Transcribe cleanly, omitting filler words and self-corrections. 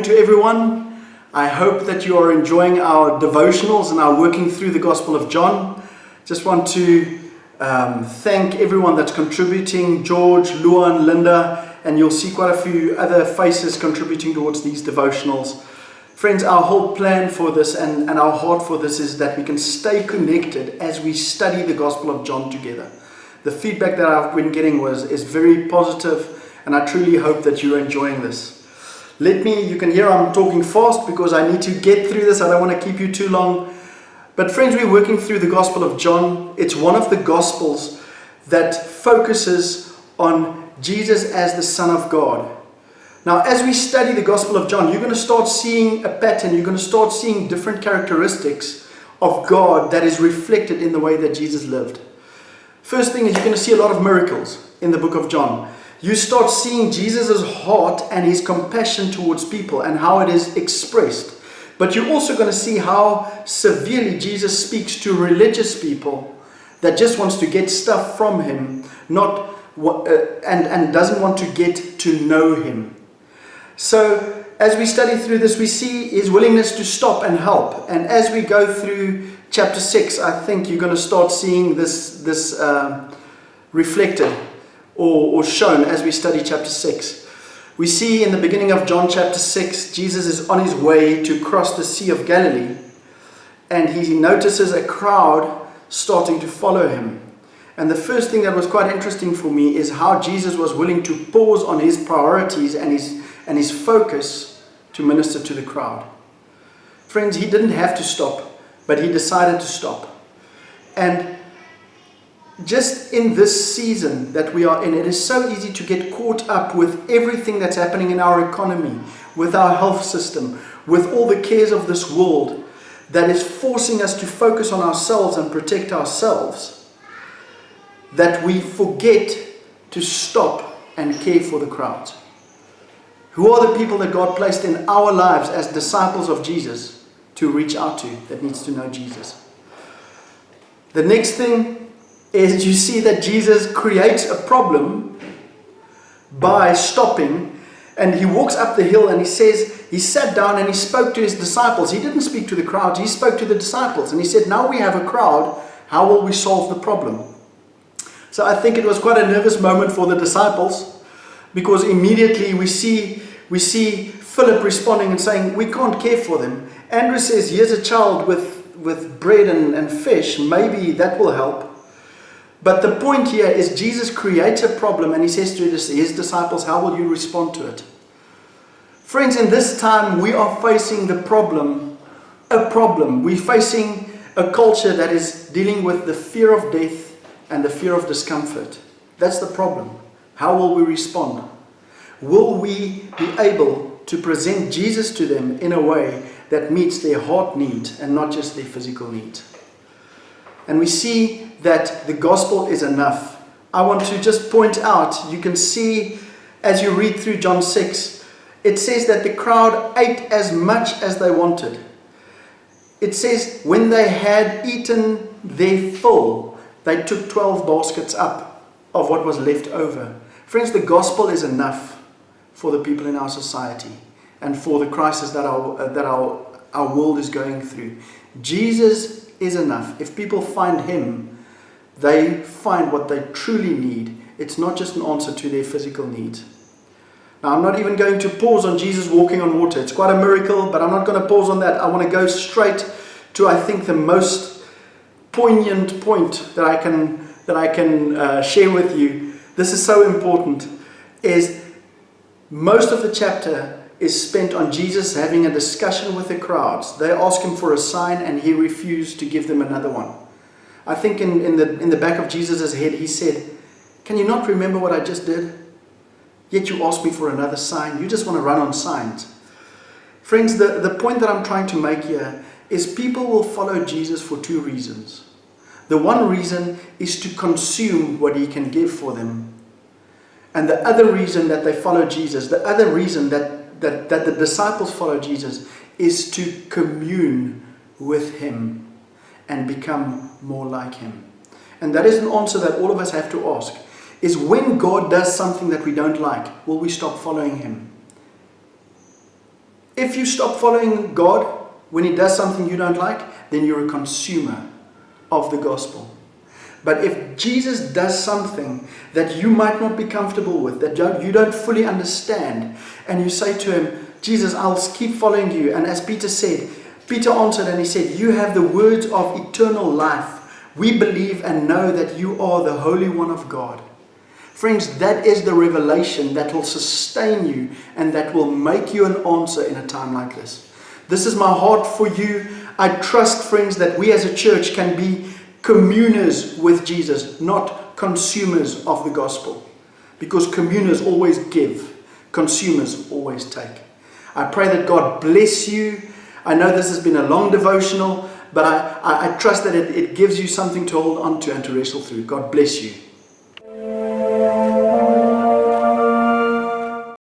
to everyone. I hope that you are enjoying our devotionals and our working through the Gospel of John. Just want to thank everyone that's contributing, George, Luan, Linda, and you'll see quite a few other faces contributing towards these devotionals. Friends, our whole plan for this and our heart for this is that we can stay connected as we study the Gospel of John together. The feedback that I've been getting is very positive, and I truly hope that you're enjoying this. You can hear I'm talking fast because I need to get through this. I don't want to keep you too long. But friends, we're working through the Gospel of John. It's one of the Gospels that focuses on Jesus as the Son of God. Now, as we study the Gospel of John, you're going to start seeing a pattern. You're going to start seeing different characteristics of God that is reflected in the way that Jesus lived. First thing is you're going to see a lot of miracles in the book of John. You start seeing Jesus' heart and his compassion towards people and how it is expressed. But you're also going to see how severely Jesus speaks to religious people that just wants to get stuff from him, and doesn't want to get to know him. So as we study through this, we see his willingness to stop and help. And as we go through chapter 6, I think you're going to start seeing this reflected or shown as we study chapter 6. We see in the beginning of John chapter 6, Jesus is on his way to cross the Sea of Galilee, and he notices a crowd starting to follow him. And the first thing that was quite interesting for me is how Jesus was willing to pause on his priorities and his focus to minister to the crowd. Friends, he didn't have to stop, but he decided to stop. And just in this season that we are in, it is so easy to get caught up with everything that's happening in our economy, with our health system, with all the cares of this world that is forcing us to focus on ourselves and protect ourselves, that we forget to stop and care for the crowd. Who are the people that God placed in our lives as disciples of Jesus to reach out to, that needs to know Jesus? The next thing is you see that Jesus creates a problem by stopping, and he walks up the hill and he says, he sat down and he spoke to his disciples. He didn't speak to the crowd, he spoke to the disciples, and he said, now we have a crowd, how will we solve the problem? So I think it was quite a nervous moment for the disciples, because immediately we see Philip responding and saying, we can't care for them. Andrew says, here's a child with bread and fish, maybe that will help. But the point here is Jesus creates a problem and he says to his disciples, how will you respond to it? Friends, in this time we are facing a problem. We're facing a culture that is dealing with the fear of death and the fear of discomfort. That's the problem. How will we respond? Will we be able to present Jesus to them in a way that meets their heart need and not just their physical need? And we see that the gospel is enough. I want to just point out, you can see as you read through John 6, it says that the crowd ate as much as they wanted. It says when they had eaten their fill, they took 12 baskets up of what was left over. Friends, the gospel is enough for the people in our society and for the crisis that our world is going through. Jesus is enough. If people find him, they find what they truly need. It's not just an answer to their physical needs. Now, I'm not even going to pause on Jesus walking on water. It's quite a miracle, but I'm not going to pause on that. I want to go straight to, I think, the most poignant point that I can share with you. This is so important. Is most of the chapter is spent on Jesus having a discussion with the crowds. They ask him for a sign and he refused to give them another one. I think in the back of Jesus' head he said, can you not remember what I just did? Yet you ask me for another sign. You just want to run on signs. Friends, the point that I'm trying to make here is people will follow Jesus for two reasons. The one reason is to consume what he can give for them. And the other reason that they follow Jesus, the other reason that the disciples follow Jesus, is to commune with him and become more like him. And that is an answer that all of us have to ask, is when God does something that we don't like, will we stop following him? If you stop following God when He does something you don't like, then you're a consumer of the gospel. But if Jesus does something that you might not be comfortable with, that you don't fully understand, and you say to Him, Jesus, I'll keep following you. And as Peter said, Peter answered and he said, you have the words of eternal life. We believe and know that you are the Holy One of God. Friends, that is the revelation that will sustain you and that will make you an answer in a time like this. This is my heart for you. I trust, friends, that we as a church can be communers with Jesus, not consumers of the gospel. Because communers always give, consumers always take. I pray that God bless you. I know this has been a long devotional, but I trust that it gives you something to hold on to and to wrestle through. God bless you.